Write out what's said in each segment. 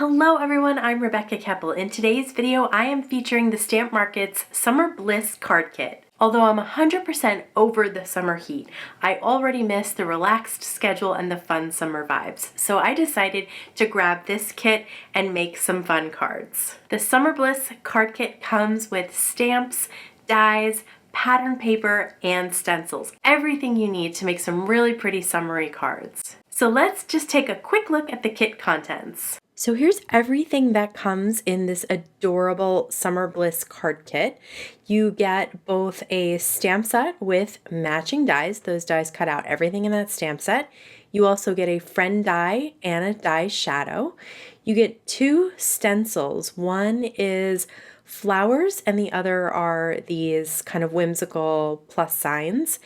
Hello everyone, I'm Rebecca Keppel. In today's video, I am featuring the Stamp Market's Summer Bliss card kit. Although I'm 100% over the summer heat, I already miss the relaxed schedule and the fun summer vibes. So I decided to grab this kit and make some fun cards. The Summer Bliss card kit comes with stamps, dies, pattern paper, and stencils. Everything you need to make some really pretty summery cards. So let's just take a quick look at the kit contents. So here's everything that comes in this adorable Summer Bliss card kit. You get both a stamp set with matching dies. Those dies cut out everything in that stamp set. You also get a friend die and a die shadow. You get two stencils. One is flowers and the other are these kind of whimsical plus signs.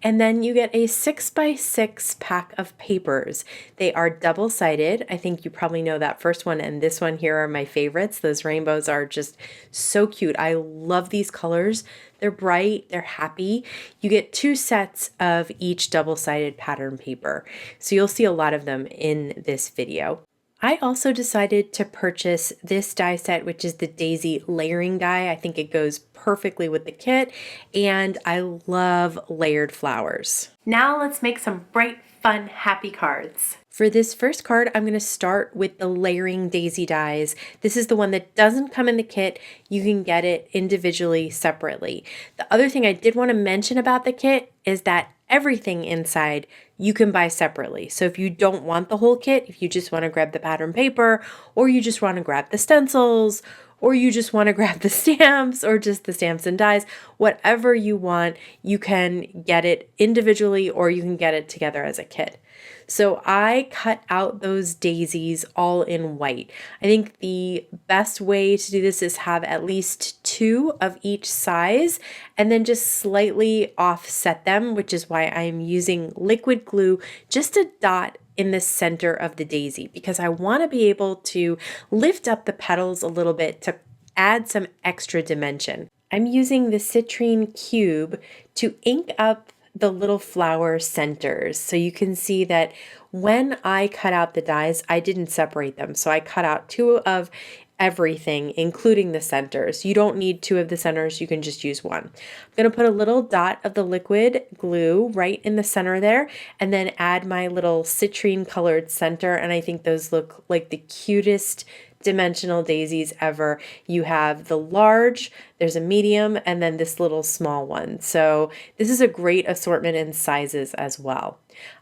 And then you get a 6x6 pack of papers. They are double-sided. I think you probably know that first one and this one here are my favorites. Those rainbows are just so cute. I love these colors. They're bright, they're happy. You get two sets of each double-sided pattern paper. So you'll see a lot of them in this video. I also decided to purchase this die set, which is the Daisy layering die. I think it goes perfectly with the kit, and I love layered flowers. Now let's make some bright, fun, happy cards. For this first card, I'm going to start with the layering daisy dies. This is the one that doesn't come in the kit. You can get it individually, separately. The other thing I did want to mention about the kit is that everything inside you can buy separately. So if you don't want the whole kit, if you just want to grab the pattern paper, or you just want to grab the stencils, or you just want to grab the stamps, or just the stamps and dies, whatever you want, you can get it individually or you can get it together as a kit. So I cut out those daisies all in white. I think the best way to do this is have at least two of each size and then just slightly offset them, which is why I'm using liquid glue just a dot in the center of the daisy, because I want to be able to lift up the petals a little bit to add some extra dimension. I'm using the CITRINE cube to ink up the little flower centers. So you can see that when I cut out the dies, I didn't separate them. So I cut out two of everything, including the centers. You don't need two of the centers, you can just use one. I'm going to put a little dot of the liquid glue right in the center there and then add my little citrine colored center, and I think those look like the cutest dimensional daisies ever. You have the large, there's a medium, and then this little small one. So this is a great assortment in sizes as well.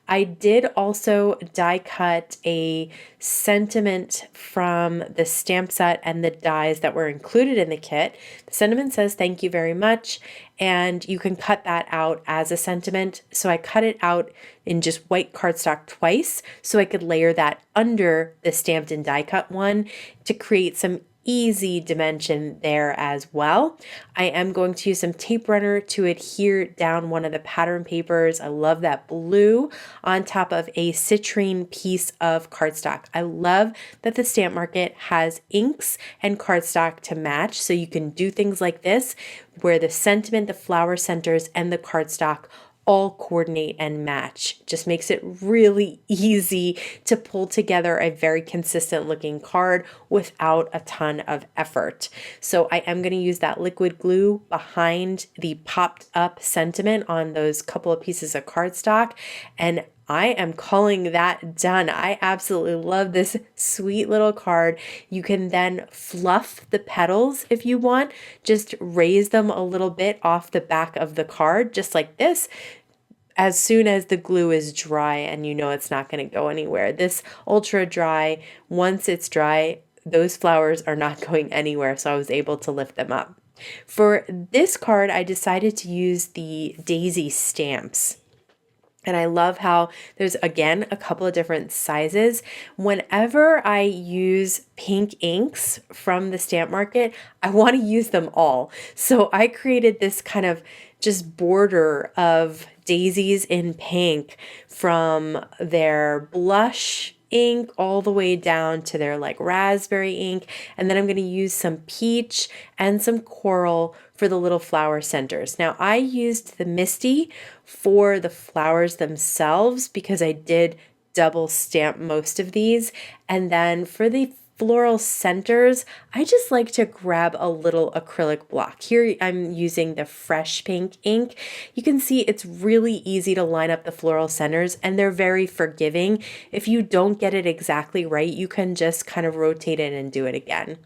I did also die cut a sentiment from the stamp set and the dies that were included in the kit. The sentiment says thank you very much, and you can cut that out as a sentiment. So I cut it out in just white cardstock twice so I could layer that under the stamped and die cut one to create some easy dimension there as well. I am going to use some tape runner to adhere down one of the pattern papers. I love that blue on top of a citrine piece of cardstock. I love that the Stamp Market has inks and cardstock to match, so you can do things like this where the sentiment, the flower centers, and the cardstock all coordinate and match. Just makes it really easy to pull together a very consistent looking card without a ton of effort. So I am going to use that liquid glue behind the popped up sentiment on those couple of pieces of cardstock, and I am calling that done. I absolutely love this sweet little card. You can then fluff the petals if you want. Just raise them a little bit off the back of the card, just like this, as soon as the glue is dry and you know it's not going to go anywhere. This ultra dry, once it's dry, those flowers are not going anywhere, so I was able to lift them up. For this card, I decided to use the daisy stamps. And I love how there's, again, a couple of different sizes. Whenever I use pink inks from the Stamp Market, I want to use them all. So I created this kind of just border of daisies in pink from their blush ink all the way down to their like raspberry ink, and then I'm going to use some peach and some coral for the little flower centers. Now I used the Misty for the flowers themselves because I did double stamp most of these, and then for the floral centers, I just like to grab a little acrylic block. Here I'm using the Fresh Pink ink. You can see it's really easy to line up the floral centers and they're very forgiving. If you don't get it exactly right, you can just kind of rotate it and do it again.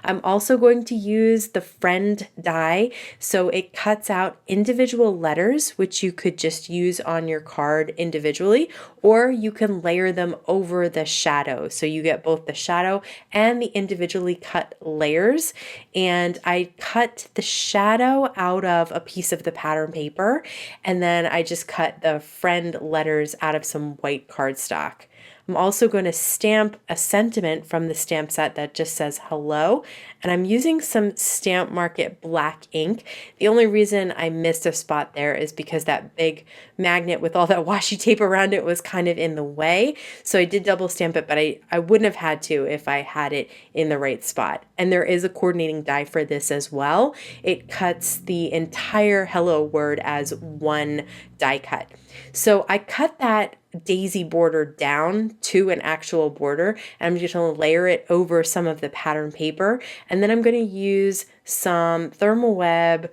I'm also going to use the Friend die, so it cuts out individual letters, which you could just use on your card individually, or you can layer them over the shadow. So you get both the shadow and the individually cut layers. And I cut the shadow out of a piece of the pattern paper, and then I just cut the Friend letters out of some white cardstock. I'm also going to stamp a sentiment from the stamp set that just says hello, and I'm using some Stamp Market black ink. The only reason I missed a spot there is because that big magnet with all that washi tape around it was kind of in the way. So I did double stamp it, but I wouldn't have had to if I had it in the right spot. And there is a coordinating die for this as well. It cuts the entire hello word as one die cut. So I cut that daisy border down to an actual border, and I'm just going to layer it over some of the pattern paper, and then I'm going to use some thermal web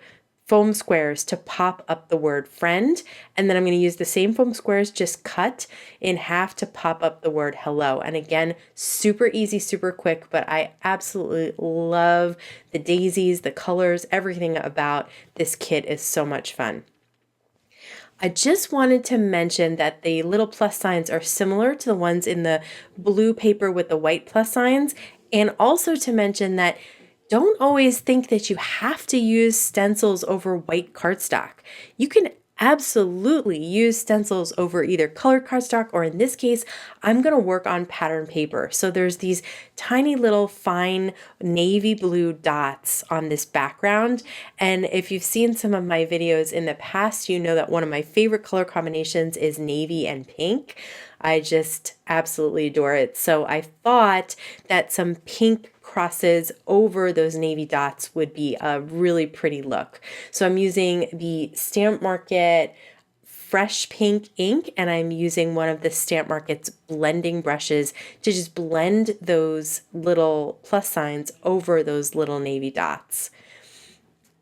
foam squares to pop up the word friend, and then I'm going to use the same foam squares just cut in half to pop up the word hello. And again, super easy, super quick, but I absolutely love the daisies, the colors, everything about this kit is so much fun. I just wanted to mention that the little plus signs are similar to the ones in the blue paper with the white plus signs, and also to mention that don't always think that you have to use stencils over white cardstock. You can absolutely use stencils over either colored cardstock, or in this case, I'm going to work on pattern paper. So there's these tiny little fine navy blue dots on this background. And if you've seen some of my videos in the past, you know that one of my favorite color combinations is navy and pink. I just absolutely adore it. So I thought that some pink crosses over those navy dots would be a really pretty look. So I'm using the Stamp Market Fresh Pink ink, and I'm using one of the Stamp Market's blending brushes to just blend those little plus signs over those little navy dots.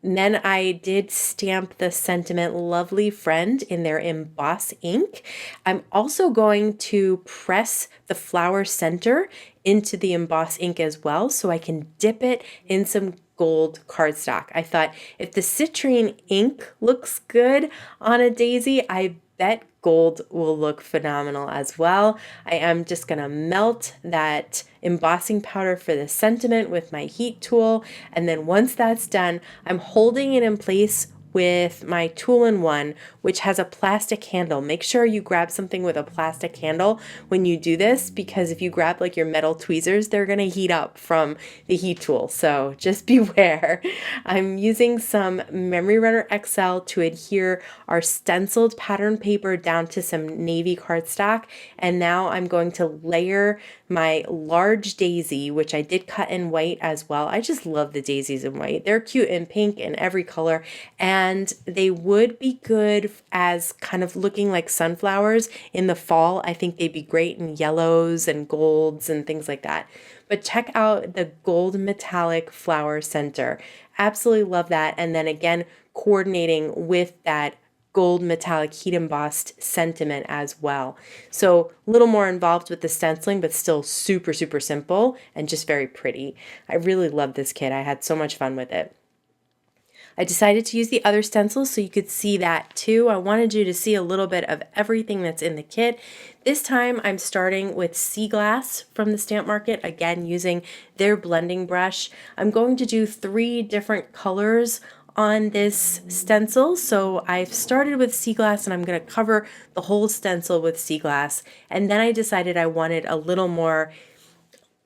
And then I did stamp the sentiment lovely friend in their emboss ink. I'm also going to press the flower center into the emboss ink as well, so I can dip it in some gold cardstock. I thought if the citrine ink looks good on a daisy, I bet gold will look phenomenal as well. I am just going to melt that embossing powder for the sentiment with my heat tool, and then once that's done, I'm holding it in place with my tool-in-one, which has a plastic handle. Make sure you grab something with a plastic handle when you do this, because if you grab like your metal tweezers, they're going to heat up from the heat tool. So just beware. I'm using some Memory Runner XL to adhere our stenciled pattern paper down to some navy cardstock. And now I'm going to layer my large daisy, which I did cut in white as well. I just love the daisies in white. They're cute in pink and every color, and they would be good as kind of looking like sunflowers in the fall. I think they'd be great in yellows and golds and things like that. But check out the gold metallic flower center. Absolutely love that. And then again, coordinating with that gold metallic heat embossed sentiment as well. So a little more involved with the stenciling, but still super, super simple and just very pretty. I really love this kit. I had so much fun with it. I decided to use the other stencils so you could see that too. I wanted you to see a little bit of everything that's in the kit. This time I'm starting with Sea Glass from the Stamp Market, again using their blending brush. I'm going to do 3 different colors on this stencil. So I've started with Sea Glass, and I'm going to cover the whole stencil with Sea Glass. And then I decided I wanted a little more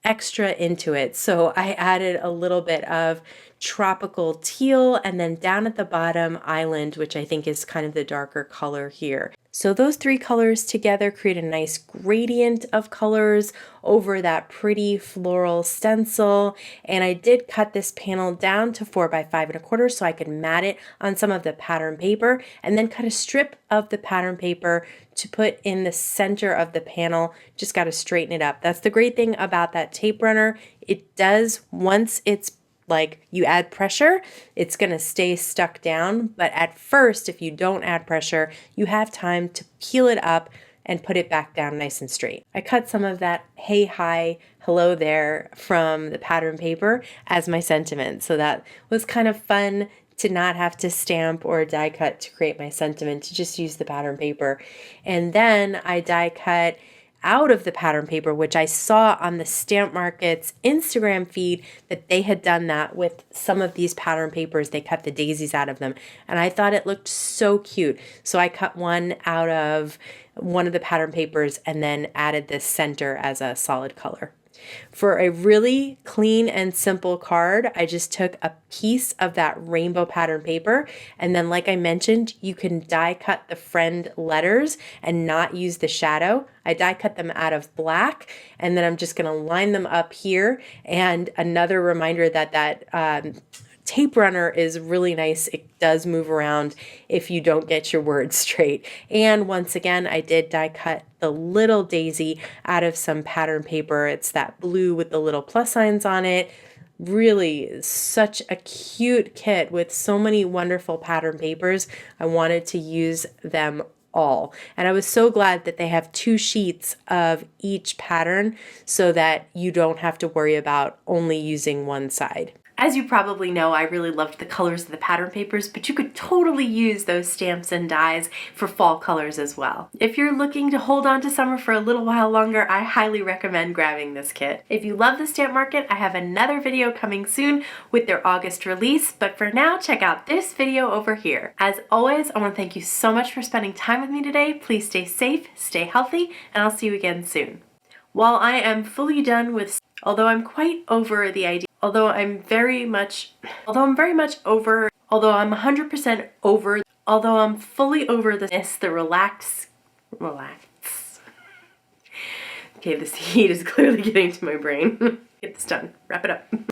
extra into it. So I added a little bit of Tropical Teal, and then down at the bottom, Island, which I think is kind of the darker color here. So those three colors together create a nice gradient of colors over that pretty floral stencil. And I did cut this panel down to 4 by 5 1/4 so I could mat it on some of the pattern paper, and then cut a strip of the pattern paper to put in the center of the panel. Just got to straighten it up. That's the great thing about that tape runner. It does, once it's like you add pressure, it's going to stay stuck down. But at first, if you don't add pressure, you have time to peel it up and put it back down nice and straight. I cut some of that hey, hi, hello there from the pattern paper as my sentiment. So that was kind of fun to not have to stamp or die cut to create my sentiment, to just use the pattern paper. And then I die cut out of the pattern paper, which I saw on the Stamp Market's Instagram feed that they had done that with some of these pattern papers. They cut the daisies out of them, and I thought it looked so cute. So I cut one out of one of the pattern papers and then added this center as a solid color. For a really clean and simple card, I just took a piece of that rainbow pattern paper, and then like I mentioned, you can die cut the friend letters and not use the shadow. I die cut them out of black, and then I'm just going to line them up here. And another reminder that tape runner is really nice. It does move around if you don't get your words straight. And once again, I did die cut the little daisy out of some pattern paper. It's that blue with the little plus signs on it. Really such a cute kit with so many wonderful pattern papers. I wanted to use them all. And I was so glad that they have 2 sheets of each pattern so that you don't have to worry about only using one side. As you probably know, I really loved the colors of the pattern papers, but you could totally use those stamps and dies for fall colors as well. If you're looking to hold on to summer for a little while longer, I highly recommend grabbing this kit. If you love the Stamp Market, I have another video coming soon with their August release, but for now, check out this video over here. As always, I want to thank you so much for spending time with me today. Please stay safe, stay healthy, and I'll see you again soon. While I am fully done with, although I'm quite over the idea, although I'm 100% over, although I'm fully over the relax. Okay, this heat is clearly getting to my brain. Get this done, wrap it up.